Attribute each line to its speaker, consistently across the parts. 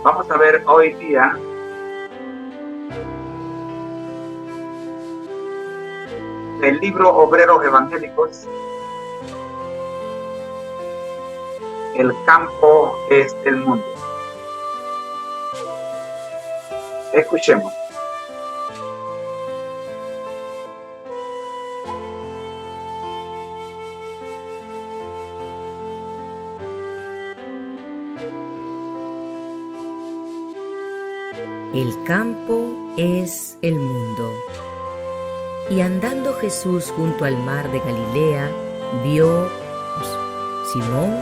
Speaker 1: Vamos a ver hoy día del libro Obreros Evangélicos, el campo es el mundo. Escuchemos.
Speaker 2: El campo es el mundo. Y andando Jesús junto al mar de Galilea, vio Simón,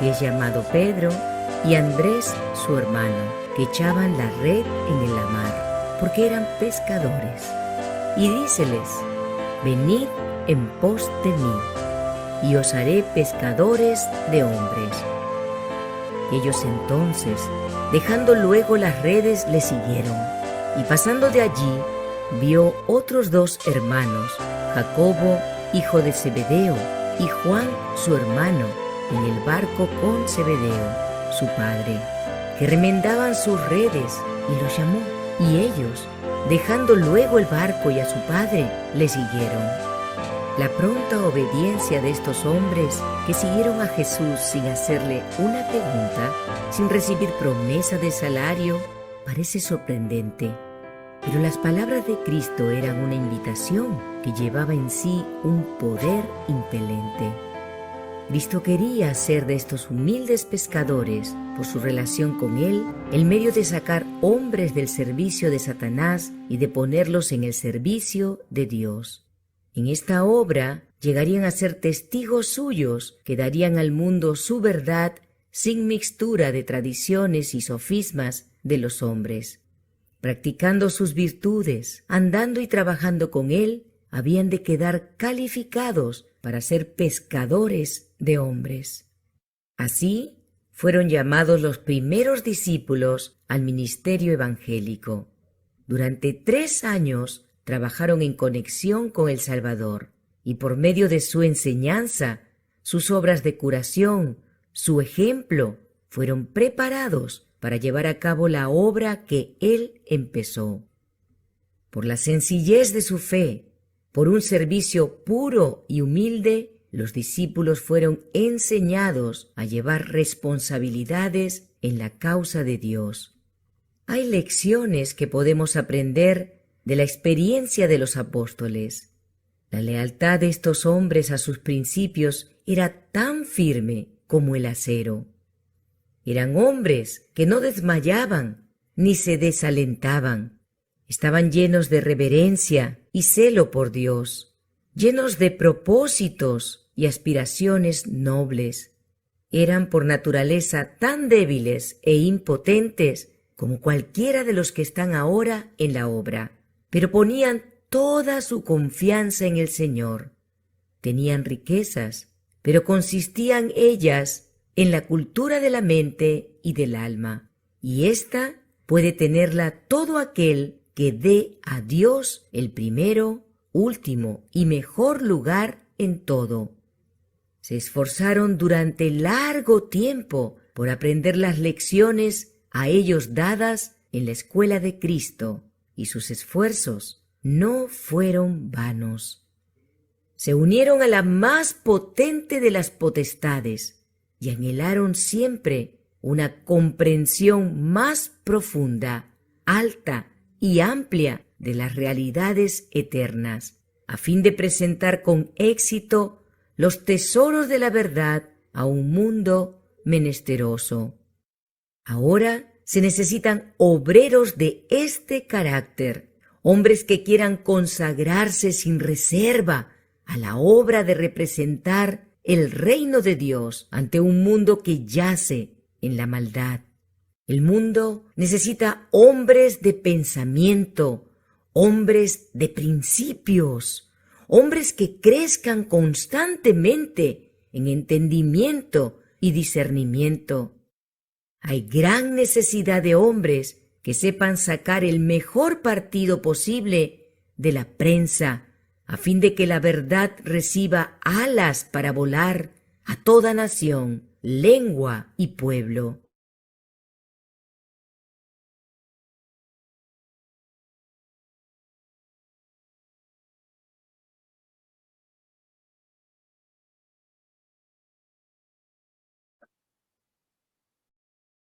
Speaker 2: que es llamado Pedro, y Andrés, su hermano, que echaban la red en la mar, porque eran pescadores. Y díceles: venid en pos de mí, y os haré pescadores de hombres. Ellos entonces, dejando luego las redes, le siguieron. Y pasando de allí, vio otros dos hermanos, Jacobo, hijo de Zebedeo, y Juan, su hermano, en el barco con Zebedeo, su padre, que remendaban sus redes, y los llamó. Y ellos, dejando luego el barco y a su padre, le siguieron. La pronta obediencia de estos hombres que siguieron a Jesús sin hacerle una pregunta, sin recibir promesa de salario, parece sorprendente. Pero las palabras de Cristo eran una invitación que llevaba en sí un poder impelente. Cristo quería hacer de estos humildes pescadores, por su relación con Él, el medio de sacar hombres del servicio de Satanás y de ponerlos en el servicio de Dios. En esta obra llegarían a ser testigos suyos que darían al mundo su verdad sin mixtura de tradiciones y sofismas de los hombres. Practicando sus virtudes, andando y trabajando con Él, habían de quedar calificados para ser pescadores de hombres. Así fueron llamados los primeros discípulos al ministerio evangélico. Durante 3 años trabajaron en conexión con el Salvador, y por medio de su enseñanza, sus obras de curación, su ejemplo, fueron preparados para llevar a cabo la obra que Él empezó. Por la sencillez de su fe, por un servicio puro y humilde, los discípulos fueron enseñados a llevar responsabilidades en la causa de Dios. Hay lecciones que podemos aprender de la experiencia de los apóstoles. La lealtad de estos hombres a sus principios era tan firme como el acero. Eran hombres que no desmayaban ni se desalentaban. Estaban llenos de reverencia y celo por Dios, llenos de propósitos y aspiraciones nobles. Eran por naturaleza tan débiles e impotentes como cualquiera de los que están ahora en la obra, pero ponían toda su confianza en el Señor. Tenían riquezas, pero consistían ellas en la cultura de la mente y del alma, y ésta puede tenerla todo aquel que dé a Dios el primero, último y mejor lugar en todo. Se esforzaron durante largo tiempo por aprender las lecciones a ellos dadas en la escuela de Cristo, y sus esfuerzos no fueron vanos. Se unieron a la más potente de las potestades y anhelaron siempre una comprensión más profunda, alta y amplia de las realidades eternas, a fin de presentar con éxito los tesoros de la verdad a un mundo menesteroso. Ahora se necesitan obreros de este carácter, hombres que quieran consagrarse sin reserva a la obra de representar el reino de Dios ante un mundo que yace en la maldad. El mundo necesita hombres de pensamiento, hombres de principios, hombres que crezcan constantemente en entendimiento y discernimiento. Hay gran necesidad de hombres que sepan sacar el mejor partido posible de la prensa, a fin de que la verdad reciba alas para volar a toda nación, lengua y pueblo.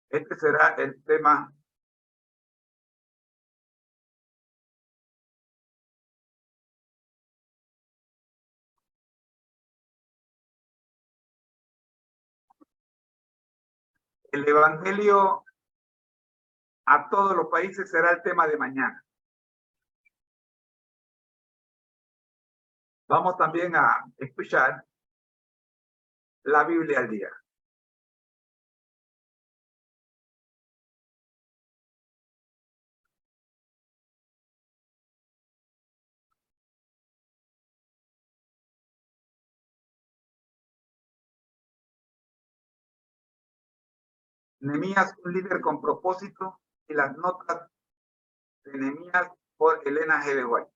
Speaker 1: Este será el tema el Evangelio a todos los países será el tema de mañana. Vamos también a escuchar la Biblia al día. Nehemías, un líder con propósito, y las notas de Nehemías por Elena G. de White.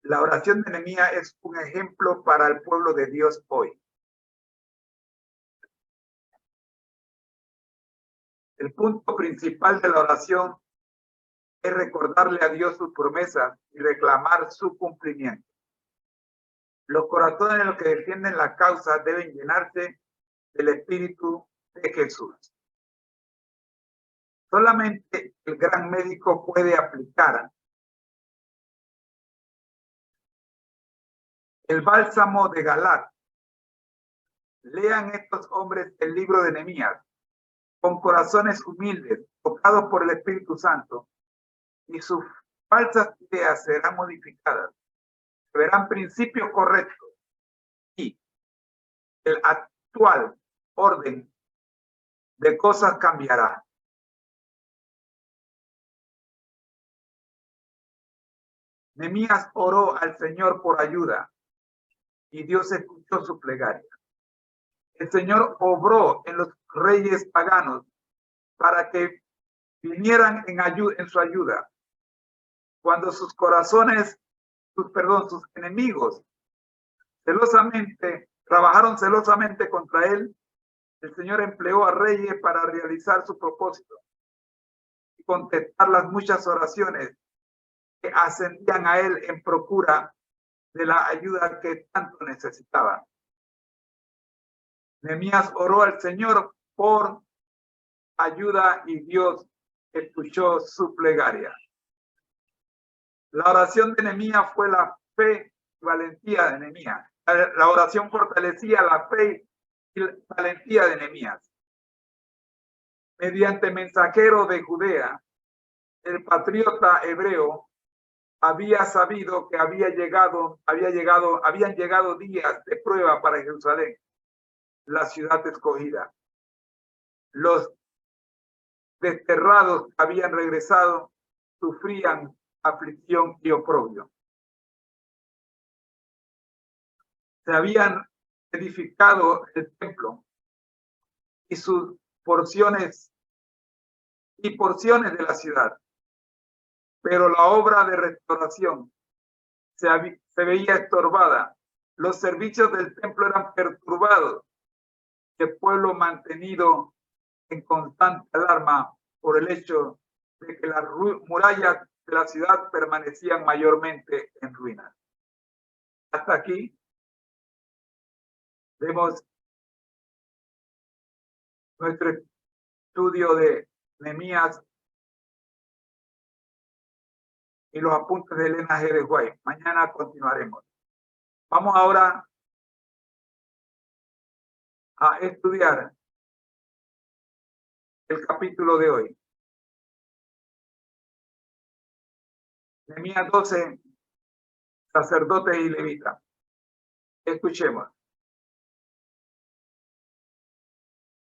Speaker 1: La oración de Nehemías es un ejemplo para el pueblo de Dios hoy. El punto principal de la oración es recordarle a Dios sus promesas y reclamar su cumplimiento. Los corazones de los que defienden la causa deben llenarse del Espíritu de Jesús. Solamente el gran médico puede aplicar el bálsamo de Galat. Lean estos hombres el libro de Nehemías con corazones humildes, tocados por el Espíritu Santo, y sus falsas ideas serán modificadas. Verán principios correctos y el actual orden de cosas cambiará. Nehemías oró al Señor por ayuda y Dios escuchó su plegaria. El Señor obró en los reyes paganos para que vinieran en su ayuda. Cuando sus enemigos trabajaron celosamente contra él, el Señor empleó a reyes para realizar su propósito y contestar las muchas oraciones que ascendían a él en procura de la ayuda que tanto necesitaba. Nehemías oró al Señor por ayuda y Dios escuchó su plegaria. La oración de Nehemías fue la fe y valentía de Nehemías. La oración fortalecía la fe y la valentía de Nehemías. Mediante mensajero de Judea, el patriota hebreo había sabido que habían llegado días de prueba para Jerusalén, la ciudad escogida. Los desterrados que habían regresado sufrían aflicción y oprobio. Se habían edificado el templo y sus porciones de la ciudad, pero la obra de restauración se veía estorbada. Los servicios del templo eran perturbados, el pueblo mantenido en constante alarma por el hecho de que las murallas de la ciudad permanecían mayormente en ruinas. Hasta aquí vemos nuestro estudio de Nehemías y los apuntes de Elena G. de White. Mañana continuaremos. Vamos ahora a estudiar el capítulo de hoy. Nehemías 12, sacerdotes y levitas. Escuchemos.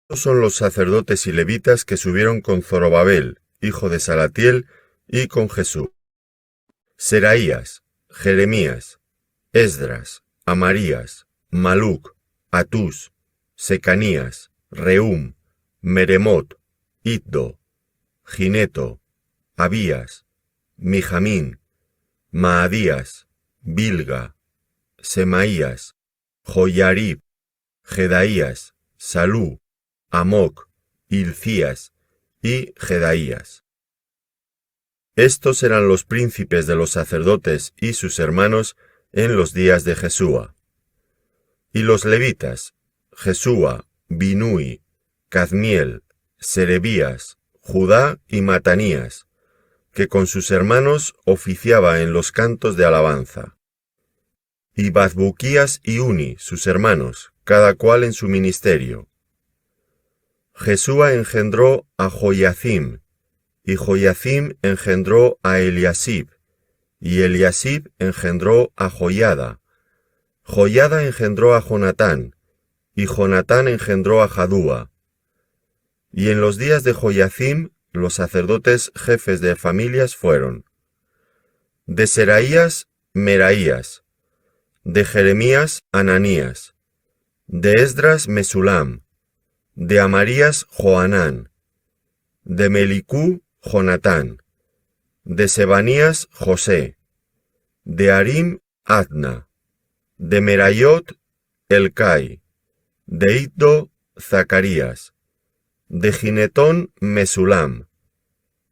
Speaker 3: Estos son los sacerdotes y levitas que subieron con Zorobabel, hijo de Salatiel, y con Jesús: Seraías, Jeremías, Esdras, Amarías, Maluc, Atús, Secanías, Rehum, Meremot, Iddo, Gineto, Abías, Mijamín, Maadías, Bilga, Semaías, Joyarib, Jedaías, Salú, Amoc, Hilcías y Jedaías. Estos eran los príncipes de los sacerdotes y sus hermanos en los días de Jesúa. Y los levitas, Jesúa, Binui, Cadmiel, Serebías, Judá y Matanías, que con sus hermanos oficiaba en los cantos de alabanza. Y Bazbuquías y Uni, sus hermanos, cada cual en su ministerio. Jesúa engendró a Joiacim, y Joiacim engendró a Eliasib, y Eliasib engendró a Joiada. Joiada engendró a Jonatán, y Jonatán engendró a Jadúa. Y en los días de Joiacim, los sacerdotes jefes de familias fueron: de Seraías, Meraías; de Jeremías, Ananías; de Esdras, Mesulam; de Amarías, Joanán; de Melicú, Jonatán; de Sebanías, José; de Harim, Adna; de Merayot, Elcai; de Iddo, Zacarías; de Ginetón, Mesulam;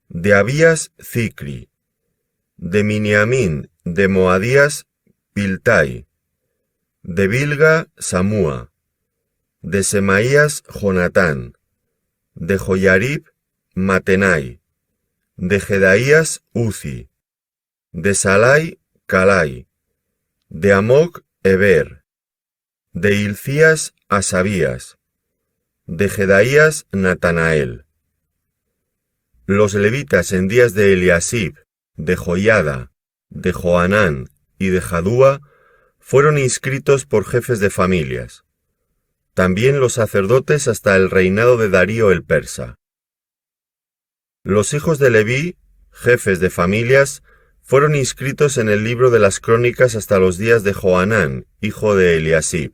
Speaker 3: de Abías, Zicri; de Miniamín, de Moadías, Piltai; de Bilga, Samúa; de Semaías, Jonatán; de Joyarib, Matenai; de Jedaías, Uzi; de Salai, Calai; de Amoc, Eber; de Hilcías, Asabías; de Jedaías, Natanael. Los levitas en días de Eliasib, de Joiada, de Joanán y de Jadúa fueron inscritos por jefes de familias. También los sacerdotes hasta el reinado de Darío el persa. Los hijos de Leví, jefes de familias, fueron inscritos en el libro de las crónicas hasta los días de Joanán, hijo de Eliasib.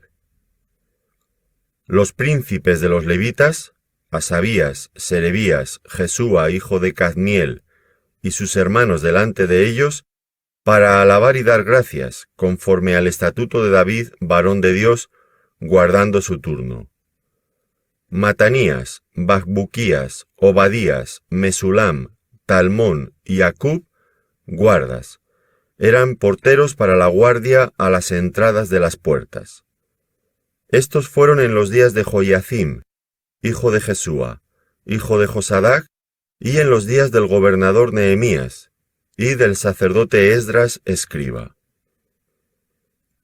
Speaker 3: Los príncipes de los levitas, Asabías, Serebías, Jesúa, hijo de Cadmiel, y sus hermanos delante de ellos, para alabar y dar gracias, conforme al estatuto de David, varón de Dios, guardando su turno. Matanías, Bazbuquías, Obadías, Mesulam, Talmón y Acub, guardas, eran porteros para la guardia a las entradas de las puertas. Estos fueron en los días de Joiacim, hijo de Jesúa, hijo de Josadac, y en los días del gobernador Nehemías, y del sacerdote Esdras, escriba.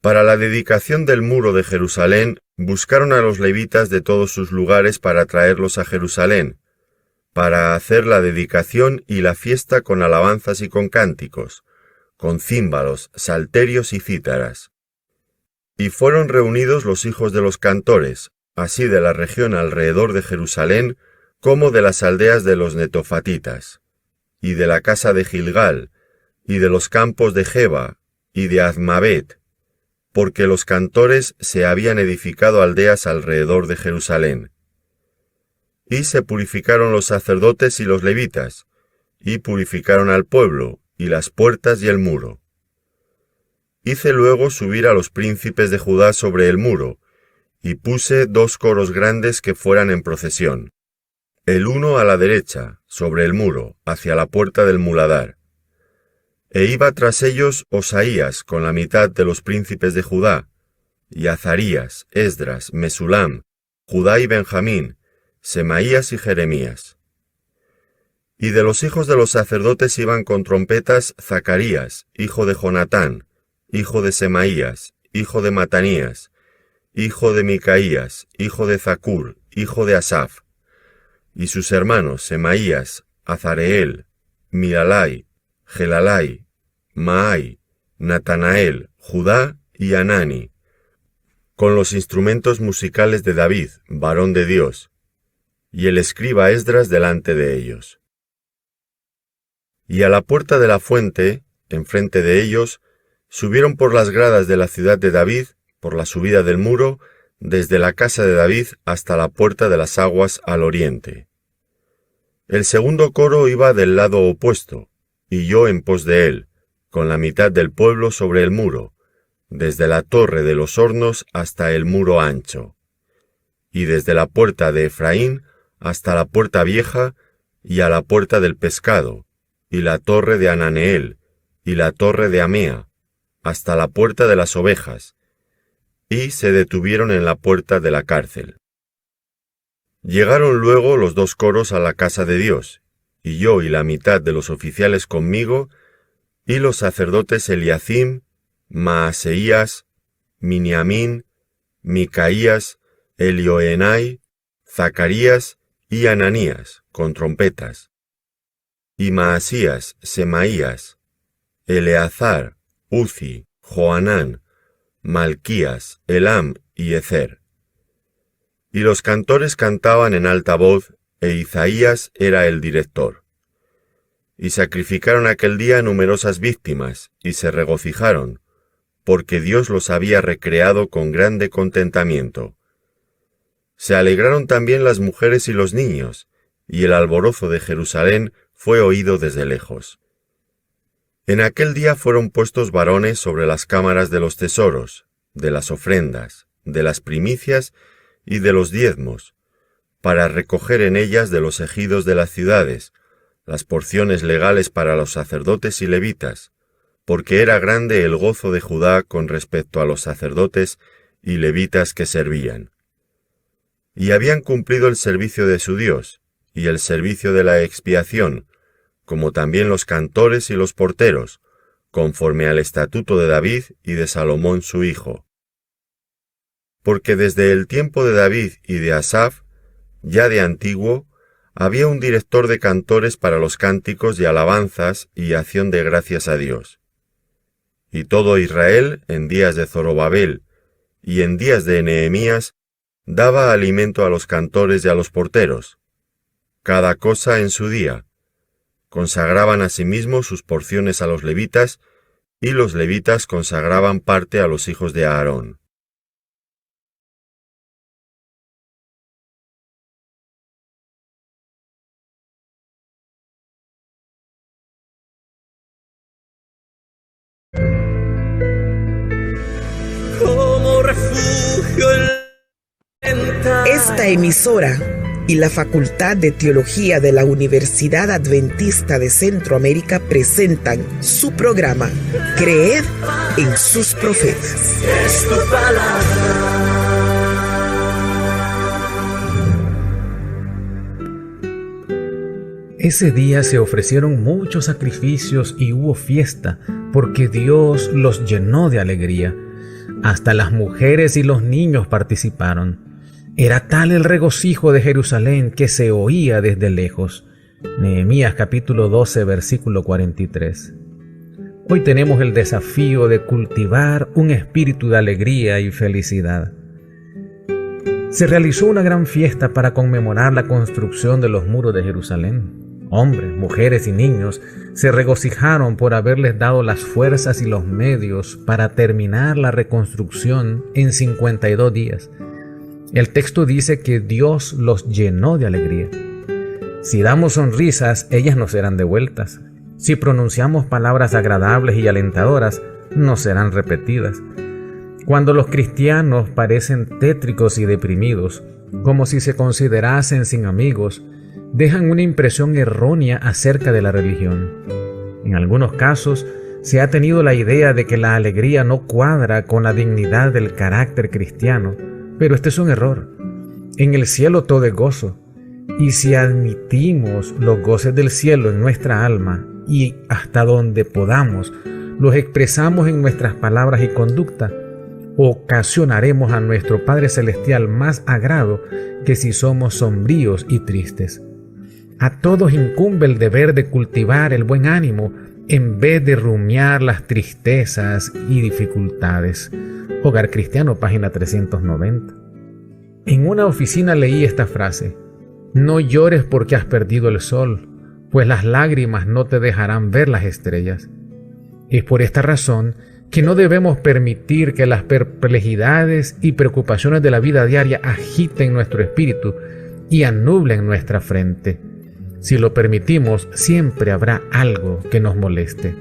Speaker 3: Para la dedicación del muro de Jerusalén, buscaron a los levitas de todos sus lugares para traerlos a Jerusalén, para hacer la dedicación y la fiesta con alabanzas y con cánticos, con címbalos, salterios y cítaras. Y fueron reunidos los hijos de los cantores, así de la región alrededor de Jerusalén, como de las aldeas de los netofatitas, y de la casa de Gilgal, y de los campos de Geba, y de Azmabet, porque los cantores se habían edificado aldeas alrededor de Jerusalén. Y se purificaron los sacerdotes y los levitas, y purificaron al pueblo, y las puertas y el muro. Hice luego subir a los príncipes de Judá sobre el muro, y puse 2 coros grandes que fueran en procesión, el uno a la derecha, sobre el muro, hacia la puerta del muladar. E iba tras ellos Osaías con la mitad de los príncipes de Judá, y Azarías, Esdras, Mesulam, Judá y Benjamín, Semaías y Jeremías. Y de los hijos de los sacerdotes iban con trompetas Zacarías, hijo de Jonatán, hijo de Semaías, hijo de Matanías, hijo de Micaías, hijo de Zacur, hijo de Asaf, y sus hermanos Semaías, Azareel, Milalai, Gelalai, Maai, Natanael, Judá y Anani, con los instrumentos musicales de David, varón de Dios, y el escriba Esdras delante de ellos. Y a la puerta de la fuente, enfrente de ellos, subieron por las gradas de la ciudad de David, por la subida del muro, desde la casa de David hasta la puerta de las aguas al oriente. El segundo coro iba del lado opuesto, y yo en pos de él, con la mitad del pueblo sobre el muro, desde la torre de los hornos hasta el muro ancho, y desde la puerta de Efraín hasta la puerta vieja y a la puerta del pescado, y la torre de Ananeel, y la torre de Amea, hasta la puerta de las ovejas, y se detuvieron en la puerta de la cárcel. Llegaron luego los dos coros a la casa de Dios, y yo y la mitad de los oficiales conmigo, y los sacerdotes Eliacim, Maaseías, Miniamín, Micaías, Elioenai, Zacarías y Ananías, con trompetas, y Maasías, Semaías, Eleazar, Uzi, Joanán, Malquías, Elam y Ezer. Y los cantores cantaban en alta voz, e Isaías era el director. Y sacrificaron aquel día numerosas víctimas, y se regocijaron, porque Dios los había recreado con grande contentamiento. Se alegraron también las mujeres y los niños, y el alborozo de Jerusalén fue oído desde lejos. En aquel día fueron puestos varones sobre las cámaras de los tesoros, de las ofrendas, de las primicias y de los diezmos, para recoger en ellas de los ejidos de las ciudades, las porciones legales para los sacerdotes y levitas, porque era grande el gozo de Judá con respecto a los sacerdotes y levitas que servían. Y habían cumplido el servicio de su Dios, y el servicio de la expiación, como también los cantores y los porteros, conforme al estatuto de David y de Salomón su hijo. Porque desde el tiempo de David y de Asaf, ya de antiguo, había un director de cantores para los cánticos y alabanzas y acción de gracias a Dios. Y todo Israel, en días de Zorobabel y en días de Nehemías, daba alimento a los cantores y a los porteros, cada cosa en su día. Consagraban asimismo sus porciones a los levitas, y los levitas consagraban parte a los hijos de Aarón.
Speaker 4: Esta emisora y la Facultad de Teología de la Universidad Adventista de Centroamérica presentan su programa Creed en sus profetas.
Speaker 5: Es tu palabra.
Speaker 6: Ese día se ofrecieron muchos sacrificios y hubo fiesta, porque Dios los llenó de alegría. Hasta las mujeres y los niños participaron. Era tal el regocijo de Jerusalén que se oía desde lejos. Nehemías capítulo 12, versículo 43. Hoy tenemos el desafío de cultivar un espíritu de alegría y felicidad. Se realizó una gran fiesta para conmemorar la construcción de los muros de Jerusalén. Hombres, mujeres y niños se regocijaron por haberles dado las fuerzas y los medios para terminar la reconstrucción en 52 días. El texto dice que Dios los llenó de alegría. Si damos sonrisas, ellas no serán devueltas. Si pronunciamos palabras agradables y alentadoras, no serán repetidas. Cuando los cristianos parecen tétricos y deprimidos, como si se considerasen sin amigos, dejan una impresión errónea acerca de la religión. En algunos casos, se ha tenido la idea de que la alegría no cuadra con la dignidad del carácter cristiano, pero este es un error. En el cielo todo es gozo, y si admitimos los goces del cielo en nuestra alma y hasta donde podamos, los expresamos en nuestras palabras y conducta, ocasionaremos a nuestro Padre Celestial más agrado que si somos sombríos y tristes. A todos incumbe el deber de cultivar el buen ánimo en vez de rumiar las tristezas y dificultades. Hogar Cristiano, página 390. En una oficina leí esta frase: no llores porque has perdido el sol, pues las lágrimas no te dejarán ver las estrellas. Es por esta razón que no debemos permitir que las perplejidades y preocupaciones de la vida diaria agiten nuestro espíritu y anublen nuestra frente. Si lo permitimos, siempre habrá algo que nos moleste.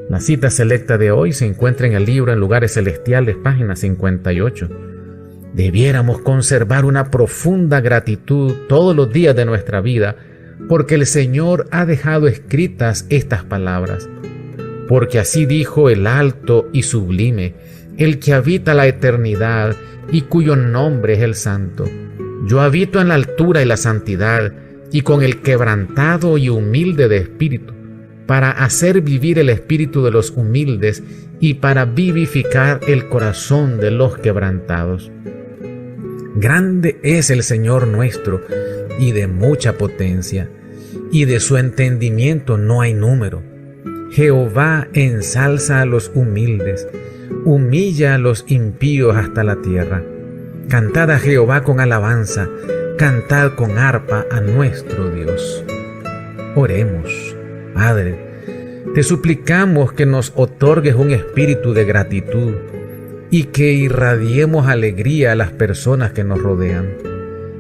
Speaker 6: La cita selecta de hoy se encuentra en el libro En Lugares Celestiales, página 58. Debiéramos conservar una profunda gratitud todos los días de nuestra vida, porque el Señor ha dejado escritas estas palabras. Porque así dijo el alto y sublime, el que habita la eternidad y cuyo nombre es el Santo. Yo habito en la altura y la santidad, y con el quebrantado y humilde de espíritu, para hacer vivir el espíritu de los humildes y para vivificar el corazón de los quebrantados. Grande es el Señor nuestro, y de mucha potencia, y de su entendimiento no hay número. Jehová ensalza a los humildes, humilla a los impíos hasta la tierra. Cantad a Jehová con alabanza, cantad con arpa a nuestro Dios. Oremos. Padre, te suplicamos que nos otorgues un espíritu de gratitud y que irradiemos alegría a las personas que nos rodean.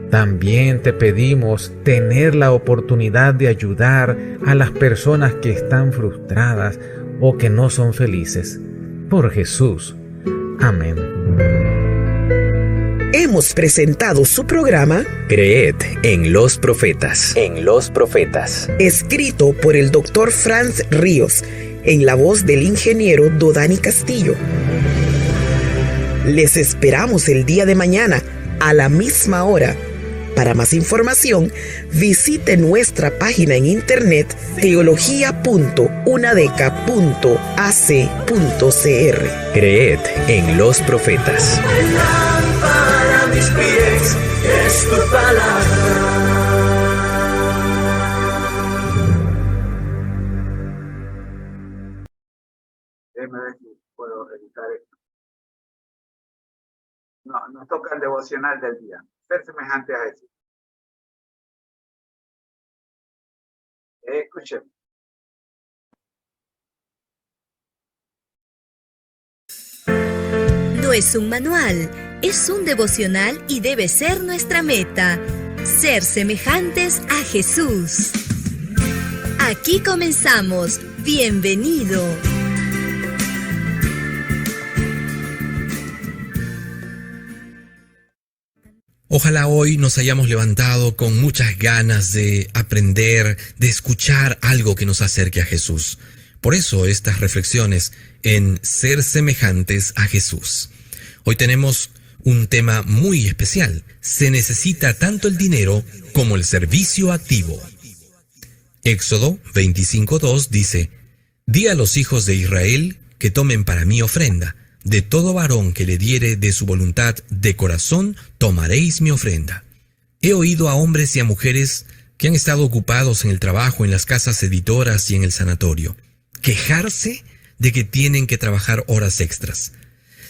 Speaker 6: También te pedimos tener la oportunidad de ayudar a las personas que están frustradas o que no son felices. Por Jesús. Amén.
Speaker 4: Hemos presentado su programa
Speaker 7: Creed en los profetas.
Speaker 4: Escrito por el Dr. Franz Ríos, en la voz del ingeniero Dodani Castillo. Les esperamos el día de mañana a la misma hora. Para más información, visite nuestra página en internet teología.unadeca.ac.cr.
Speaker 7: Creed en los profetas.
Speaker 5: Para mis pies es tu palabra.
Speaker 1: Déjame ver si puedo editar esto. No, nos toca el devocional del día. Ser semejante a Jesús. Escuchen.
Speaker 8: No es un manual, es un devocional y debe ser nuestra meta. Ser semejantes a Jesús. Aquí comenzamos. Bienvenido.
Speaker 9: Ojalá hoy nos hayamos levantado con muchas ganas de aprender, de escuchar algo que nos acerque a Jesús. Por eso estas reflexiones en ser semejantes a Jesús. Hoy tenemos un tema muy especial. Se necesita tanto el dinero como el servicio activo. Éxodo 25:2 dice: Di a los hijos de Israel que tomen para mí ofrenda. De todo varón que le diere de su voluntad de corazón, tomaréis mi ofrenda. He oído a hombres y a mujeres que han estado ocupados en el trabajo, en las casas editoras y en el sanatorio, quejarse de que tienen que trabajar horas extras.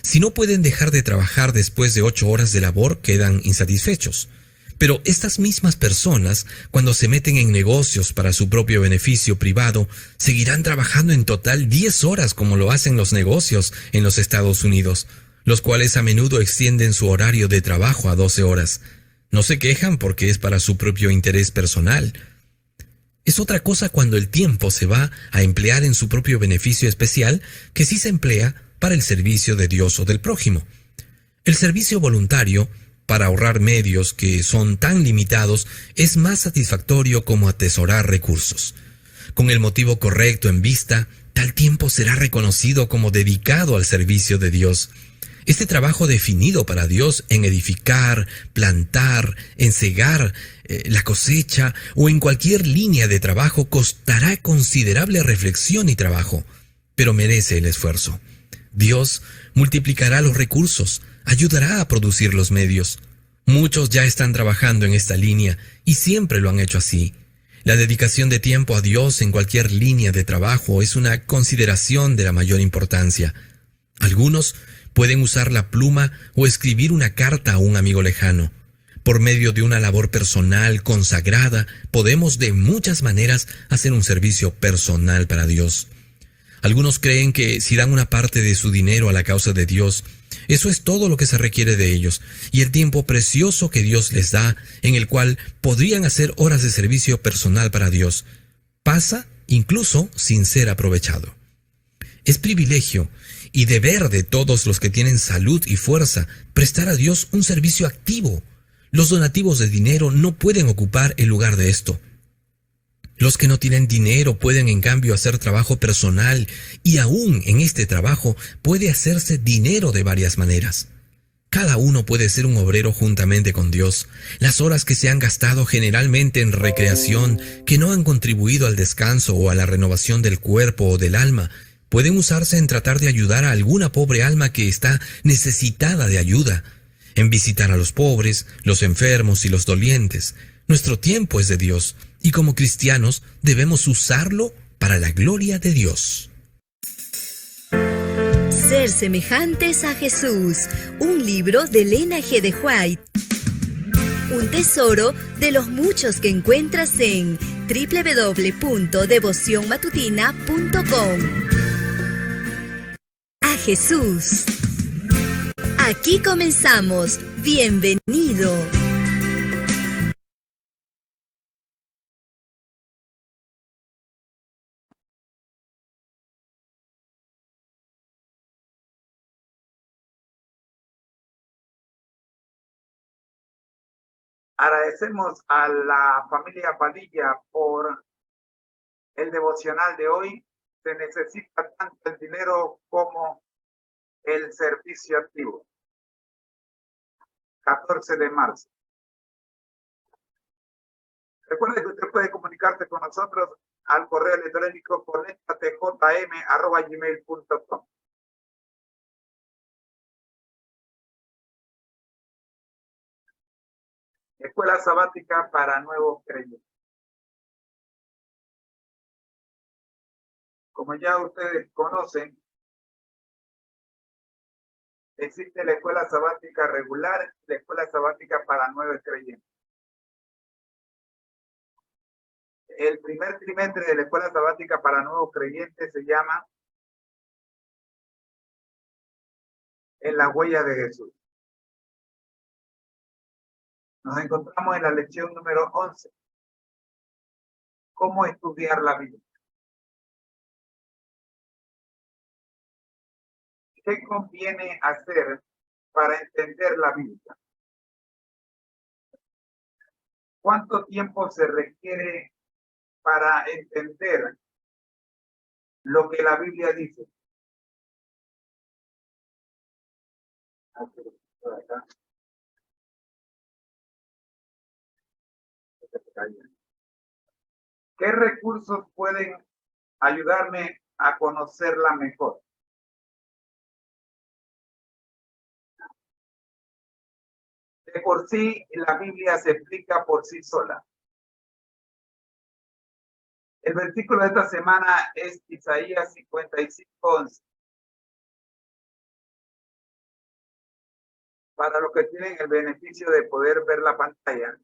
Speaker 9: Si no pueden dejar de trabajar después de 8 horas de labor, quedan insatisfechos. Pero estas mismas personas, cuando se meten en negocios para su propio beneficio privado, seguirán trabajando en total 10 horas como lo hacen los negocios en los Estados Unidos, los cuales a menudo extienden su horario de trabajo a 12 horas. No se quejan porque es para su propio interés personal. Es otra cosa cuando el tiempo se va a emplear en su propio beneficio especial que sí se emplea para el servicio de Dios o del prójimo. El servicio voluntario, para ahorrar medios que son tan limitados, es más satisfactorio como atesorar recursos. Con el motivo correcto en vista, tal tiempo será reconocido como dedicado al servicio de Dios. Este trabajo definido para Dios en edificar, plantar, ensegar la cosecha o en cualquier línea de trabajo costará considerable reflexión y trabajo, pero merece el esfuerzo. Dios multiplicará los recursos, ayudará a producir los medios. Muchos ya están trabajando en esta línea y siempre lo han hecho así. La dedicación de tiempo a Dios en cualquier línea de trabajo es una consideración de la mayor importancia. Algunos pueden usar la pluma o escribir una carta a un amigo lejano. Por medio de una labor personal consagrada, podemos de muchas maneras hacer un servicio personal para Dios. Algunos creen que si dan una parte de su dinero a la causa de Dios, Eso es todo lo que se requiere de ellos, y el tiempo precioso que Dios les da, en el cual podrían hacer horas de servicio personal para Dios, pasa incluso sin ser aprovechado. Es privilegio y deber de todos los que tienen salud y fuerza prestar a Dios un servicio activo. Los donativos de dinero no pueden ocupar el lugar de esto. Los que no tienen dinero pueden en cambio hacer trabajo personal, y aún en este trabajo puede hacerse dinero de varias maneras. Cada uno puede ser un obrero juntamente con Dios. Las horas que se han gastado generalmente en recreación, que no han contribuido al descanso o a la renovación del cuerpo o del alma, pueden usarse en tratar de ayudar a alguna pobre alma que está necesitada de ayuda, en visitar a los pobres, los enfermos y los dolientes. Nuestro tiempo es de Dios, y como cristianos debemos usarlo para la gloria de Dios.
Speaker 8: Ser semejantes a Jesús, un libro de Elena G. de White. Un tesoro de los muchos que encuentras en www.devocionmatutina.com. A Jesús. Aquí comenzamos. Bienvenido.
Speaker 1: Agradecemos a la familia Padilla por el devocional de hoy. Se necesita tanto el dinero como el servicio activo. 14 de marzo. Recuerde que usted puede comunicarse con nosotros al correo electrónico conectatejm@gmail.com. Escuela sabática para nuevos creyentes. Como ya ustedes conocen, existe la escuela sabática regular y la escuela sabática para nuevos creyentes. El primer trimestre de la escuela sabática para nuevos creyentes se llama En la huella de Jesús. Nos encontramos en la lección número 11. ¿Cómo estudiar la Biblia? ¿Qué conviene hacer para entender la Biblia? ¿Cuánto tiempo se requiere para entender lo que la Biblia dice? ¿Qué recursos pueden ayudarme a conocerla mejor? De por sí, la Biblia se explica por sí sola. El versículo de esta semana es Isaías 55:11. Para los que tienen el beneficio de poder ver la pantalla,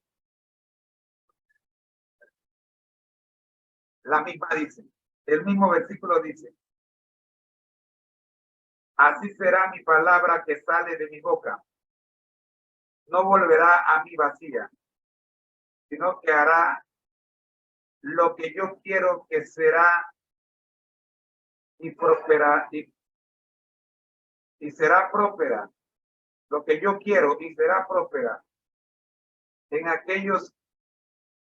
Speaker 1: la misma dice, el mismo versículo dice: así será mi palabra que sale de mi boca. No volverá a mí vacía, sino que hará lo que yo quiero que será y próspera, y será próspera. Lo que yo quiero y será próspera en aquellos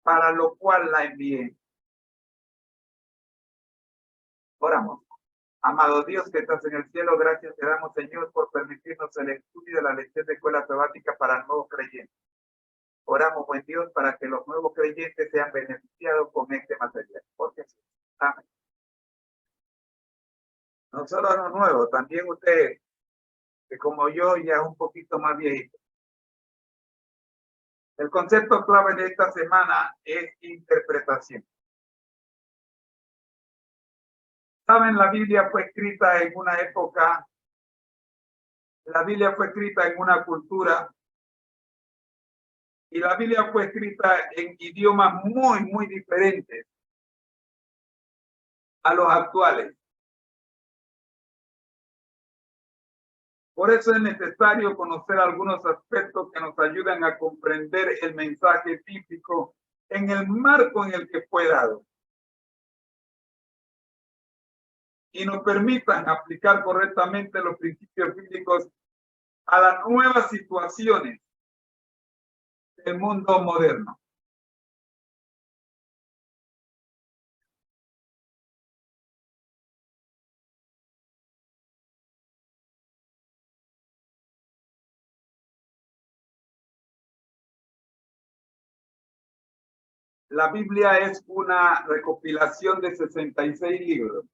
Speaker 1: para lo cual la envié. Oramos. Amado Dios que estás en el cielo, gracias te damos, Señor, por permitirnos el estudio de la lección de escuela sabática para nuevos creyentes. Oramos, buen Dios, para que los nuevos creyentes sean beneficiados con este material. Por Jesús. Amén. No solo los nuevos, también ustedes, que como yo ya es un poquito más viejito. El concepto clave de esta semana es interpretación. Saben, la Biblia fue escrita en una época, la Biblia fue escrita en una cultura, y la Biblia fue escrita en idiomas muy diferentes a los actuales. Por eso es necesario conocer algunos aspectos que nos ayudan a comprender el mensaje bíblico en el marco en el que fue dado y nos permitan aplicar correctamente los principios bíblicos a las nuevas situaciones del mundo moderno. La Biblia es una recopilación de 66 libros,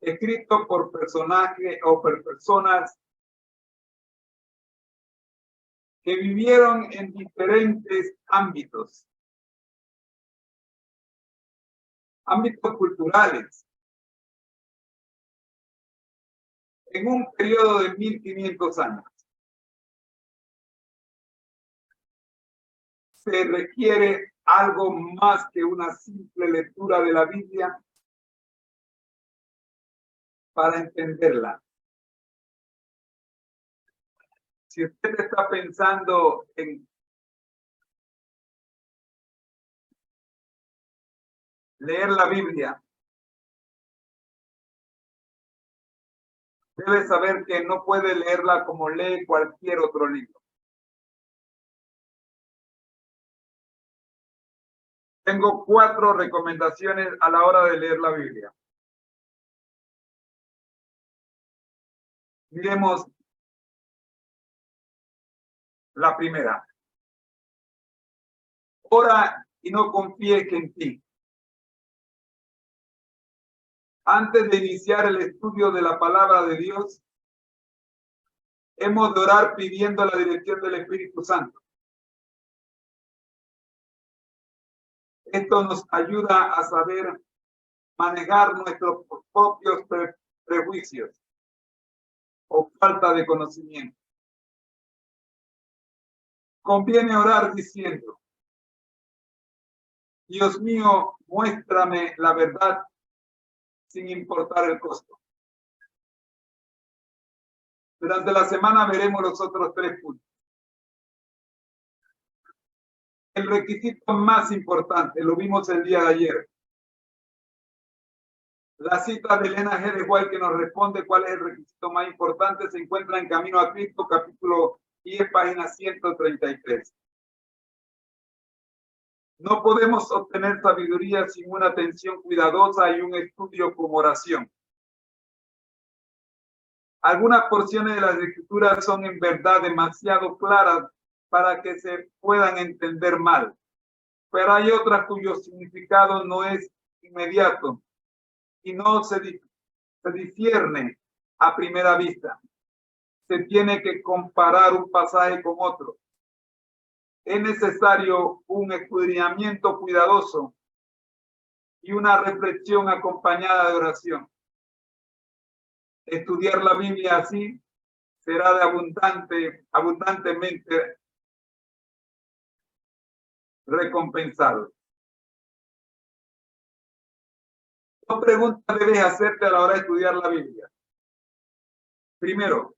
Speaker 1: escritos por personajes o por personas que vivieron en diferentes ámbitos culturales, en un periodo de 1500 años. Se requiere algo más que una simple lectura de la Biblia para entenderla. Si usted está pensando en leer la Biblia, debe saber que no puede leerla como lee cualquier otro libro. Tengo 4 recomendaciones a la hora de leer la Biblia. Miremos la primera. Ora y no confíes en ti. Antes de iniciar el estudio de la palabra de Dios, hemos de orar pidiendo la dirección del Espíritu Santo. Esto nos ayuda a saber manejar nuestros propios prejuicios o falta de conocimiento. Conviene orar diciendo: Dios mío, muéstrame la verdad sin importar el costo. Durante la semana veremos los otros 3 puntos. El requisito más importante, lo vimos el día de ayer. La cita de Elena G. de White que nos responde cuál es el requisito más importante se encuentra en Camino a Cristo, capítulo 10, página 133. No podemos obtener sabiduría sin una atención cuidadosa y un estudio como oración. Algunas porciones de las Escrituras son en verdad demasiado claras para que se puedan entender mal, pero hay otras cuyo significado no es inmediato y no se discierne a primera vista. Se tiene que comparar un pasaje con otro. Es necesario un escudriñamiento cuidadoso y una reflexión acompañada de oración. Estudiar la Biblia así será de abundantemente recompensado. 2 preguntas debes hacerte a la hora de estudiar la Biblia. Primero,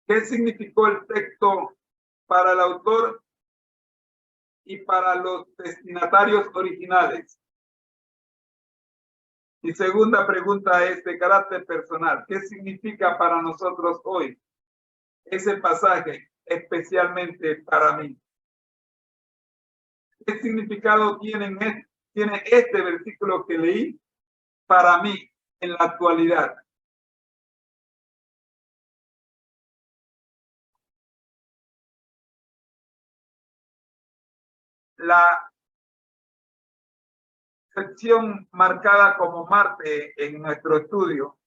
Speaker 1: ¿qué significó el texto para el autor y para los destinatarios originales? Y segunda pregunta es de carácter personal. ¿Qué significa para nosotros hoy ese pasaje, especialmente para mí? ¿Qué significado tiene este versículo que leí para mí en la actualidad? La sección marcada como Marte en nuestro estudio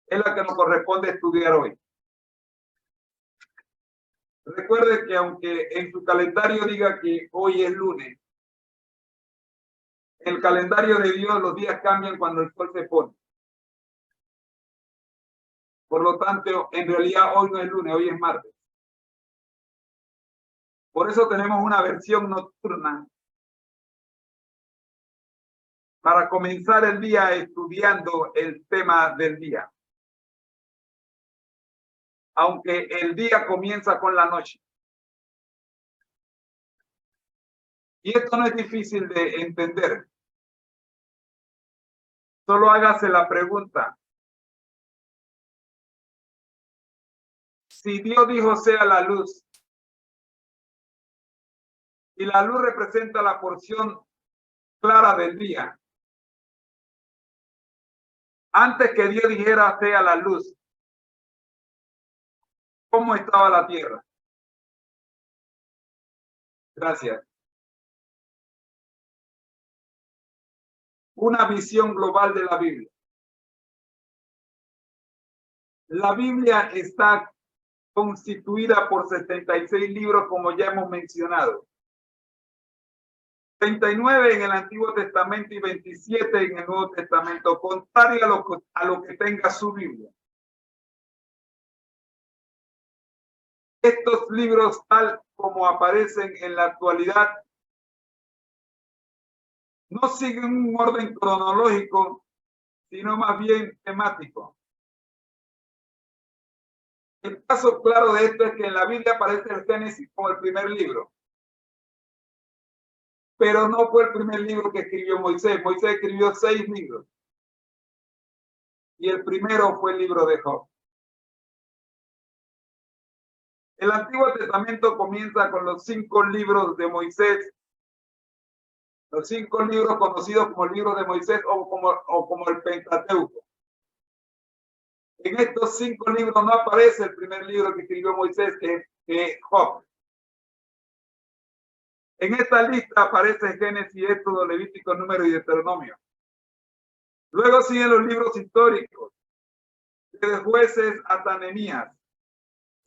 Speaker 1: es la que nos corresponde estudiar hoy. Recuerde que aunque en su calendario diga que hoy es lunes, en el calendario de Dios los días cambian cuando el sol se pone. Por lo tanto, en realidad hoy no es lunes, hoy es martes. Por eso tenemos una versión nocturna para comenzar el día estudiando el tema del día. Aunque el día comienza con la noche. Y esto no es difícil de entender. Solo hágase la pregunta. Si Dios dijo sea la luz, y la luz representa la porción clara del día, antes que Dios dijera sea la luz, ¿cómo estaba la tierra? Gracias. Una visión global de la Biblia. La Biblia está constituida por 76 libros, como ya hemos mencionado. 39 en el Antiguo Testamento y 27 en el Nuevo Testamento, contrario a lo que tenga su Biblia. Estos libros, tal como aparecen en la actualidad, no siguen un orden cronológico, sino más bien temático. El caso claro de esto es que en la Biblia aparece el Génesis como el primer libro. Pero no fue el primer libro que escribió Moisés. Moisés escribió 6 libros. Y el primero fue el libro de Job. El Antiguo Testamento comienza con los 5 libros de Moisés. Los 5 libros conocidos como el libro de Moisés o como el Pentateuco. En estos 5 libros no aparece el primer libro que escribió Moisés, que es Job. En esta lista aparece Génesis, Éxodo, Levítico, Número y Deuteronomio. Luego siguen los libros históricos, desde Jueces hasta Nehemías,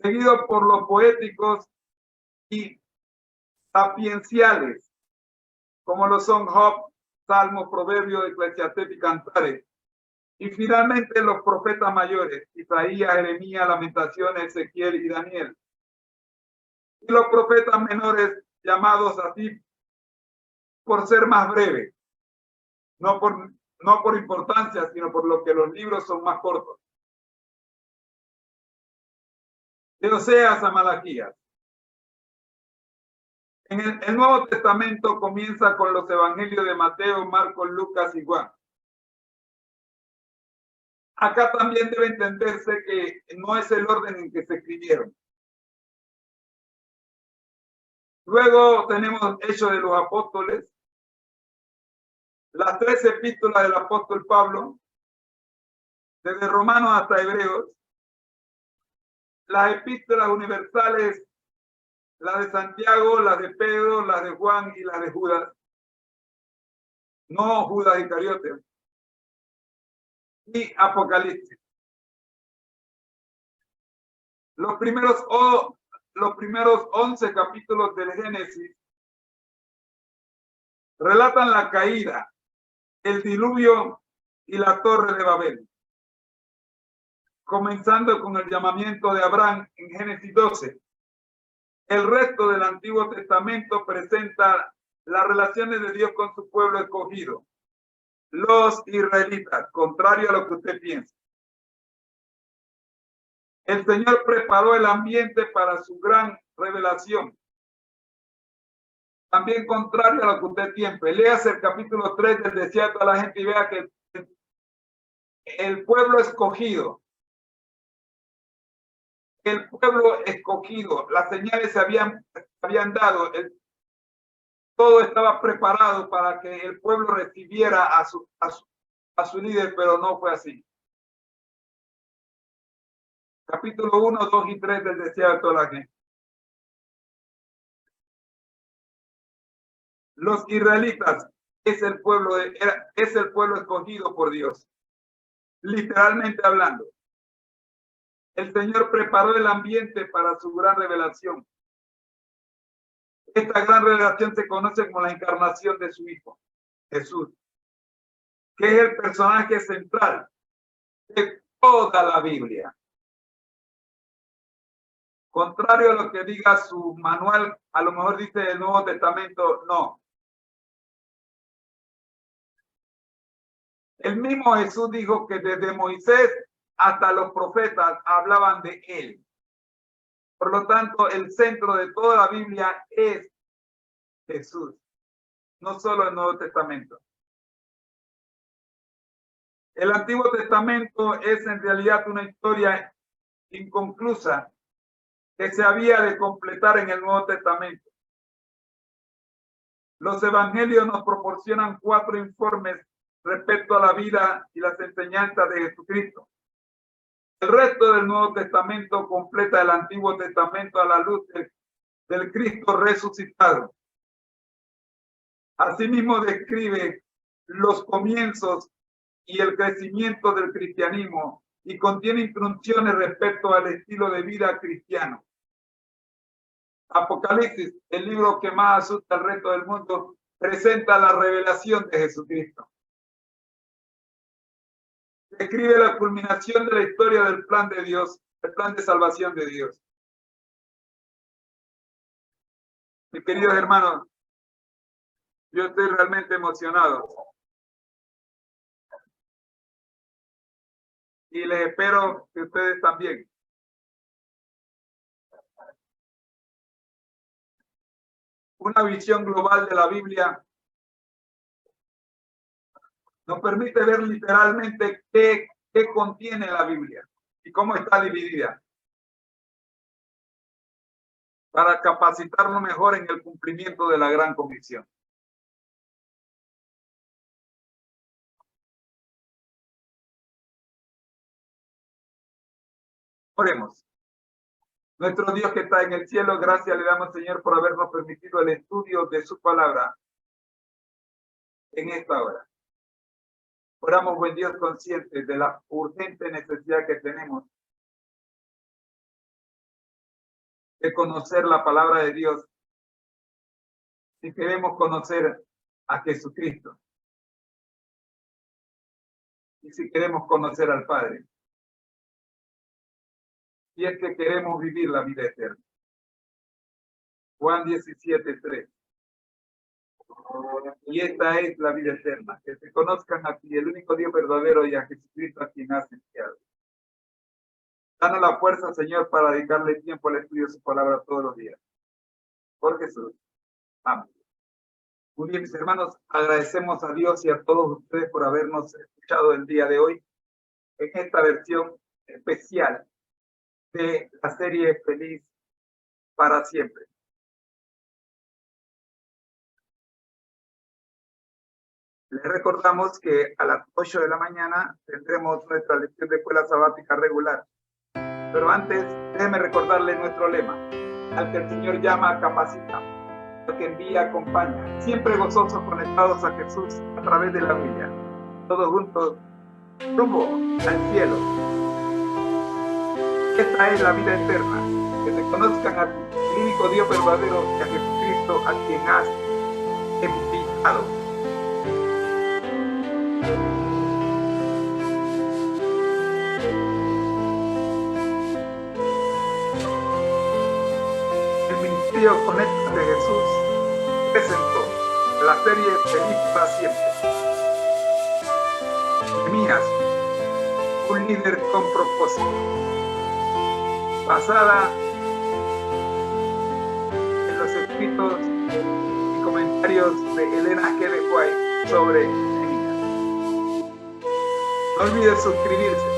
Speaker 1: seguido por los poéticos y sapienciales, como lo son Job, Salmos, Proverbios, Eclesiastés y Cantares. Y finalmente los profetas mayores, Isaías, Jeremías, Lamentaciones, Ezequiel y Daniel. Y los profetas menores, llamados así por ser más breves, no por importancia, sino por lo que los libros son más cortos. De Oseas a Malaquías. En el Nuevo Testamento comienza con los evangelios de Mateo, Marcos, Lucas y Juan. Acá también debe entenderse que no es el orden en que se escribieron. Luego tenemos Hechos de los Apóstoles, las 3 epístolas del apóstol Pablo, desde Romanos hasta Hebreos, las epístolas universales, las de Santiago, las de Pedro, las de Juan y las de Judas. No Judas Iscariote. Y Apocalipsis. Los primeros 11 capítulos del Génesis relatan la caída, el diluvio y la torre de Babel. Comenzando con el llamamiento de Abraham en Génesis 12. El resto del Antiguo Testamento presenta las relaciones de Dios con su pueblo escogido, los israelitas, contrario a lo que usted piensa. El Señor preparó el ambiente para su gran revelación. También contrario a lo que usted piensa. Léase el capítulo 3 del desierto a la gente y vea que el pueblo escogido, las señales se habían dado, todo estaba preparado para que el pueblo recibiera a su líder, pero no fue así. Capítulo 1, 2 y 3 del desierto de la gente. Los israelitas es el pueblo escogido por Dios, literalmente hablando. El Señor preparó el ambiente para su gran revelación. Esta gran revelación se conoce como la encarnación de su Hijo, Jesús, que es el personaje central de toda la Biblia. Contrario a lo que diga su manual, a lo mejor dice el Nuevo Testamento, no. El mismo Jesús dijo que desde Moisés hasta los profetas hablaban de él. Por lo tanto, el centro de toda la Biblia es Jesús, no solo el Nuevo Testamento. El Antiguo Testamento es en realidad una historia inconclusa que se había de completar en el Nuevo Testamento. Los evangelios nos proporcionan 4 informes respecto a la vida y las enseñanzas de Jesucristo. El resto del Nuevo Testamento completa el Antiguo Testamento a la luz del Cristo resucitado. Asimismo describe los comienzos y el crecimiento del cristianismo y contiene instrucciones respecto al estilo de vida cristiano. Apocalipsis, el libro que más asusta al resto del mundo, presenta la revelación de Jesucristo. Describe la culminación de la historia del plan de Dios, el plan de salvación de Dios. Mis queridos hermanos, yo estoy realmente emocionado. Y les espero que ustedes también. Una visión global de la Biblia nos permite ver literalmente qué contiene la Biblia y cómo está dividida, para capacitarnos mejor en el cumplimiento de la gran comisión. Oremos. Nuestro Dios que está en el cielo, gracias le damos, Señor, por habernos permitido el estudio de su palabra en esta hora. Oramos, buen Dios, conscientes de la urgente necesidad que tenemos de conocer la palabra de Dios si queremos conocer a Jesucristo y si queremos conocer al Padre. Y es que queremos vivir la vida eterna. Juan 17:3. Y esta es la vida eterna, que se conozcan a ti, el único Dios verdadero, y a Jesucristo a quien has enviado. Danos la fuerza, Señor, para dedicarle tiempo al estudio de su palabra todos los días. Por Jesús. Amén. Muy bien, mis hermanos, agradecemos a Dios y a todos ustedes por habernos escuchado el día de hoy en esta versión especial de la serie Feliz para Siempre. Les recordamos que a las 8 de la mañana tendremos nuestra lección de escuela sabática regular. Pero antes, déjenme recordarles nuestro lema: al que el Señor llama, capacita; al que envía, acompaña. Siempre gozosos, conectados a Jesús a través de la Biblia. Todos juntos, rumbo al cielo. Esta es la vida eterna, que te conozcan a ti, el único Dios verdadero, y a Jesucristo a quien has enviado. El Ministerio Conéctate de Jesús presentó la serie Feliz para Siempre. Nehemías, un líder con propósito, basada en los escritos y comentarios de Elena G. de White sobre Nehemías. No olvides suscribirse.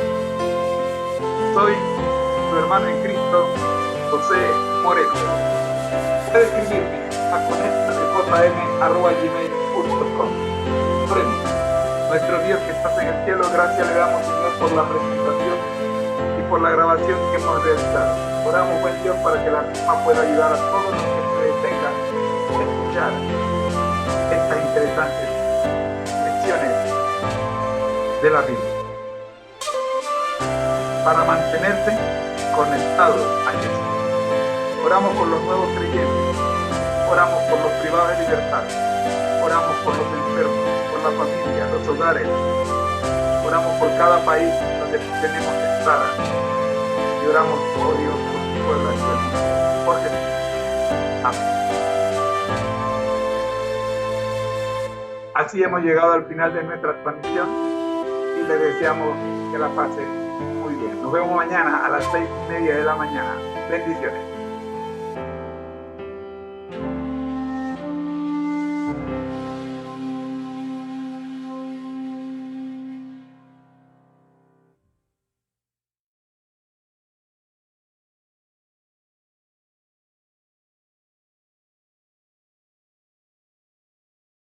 Speaker 1: Soy tu hermano en Cristo, José Moreno. Puedes escribirme a conectatejm@gmail.com. Oremos. Nuestro Dios que estás en el cielo, gracias le damos, Señor, por la presentación y por la grabación que hemos realizado. Oramos, buen Dios, para que la misma pueda ayudar a todos los que se detengan a escuchar estas interesantes lecciones de la Biblia, para mantenerse conectados a Jesús. Oramos por los nuevos creyentes, oramos por los privados de libertad, oramos por los enfermos, por la familia, los hogares, oramos por cada país donde tenemos entrada, y oramos, oh Dios, por tu pueblo y el mundo. Por Jesús. Amén. Así hemos llegado al final de nuestra transmisión. les deseamos que la pasen muy bien. Nos vemos mañana a las 6:30 de la mañana. Bendiciones.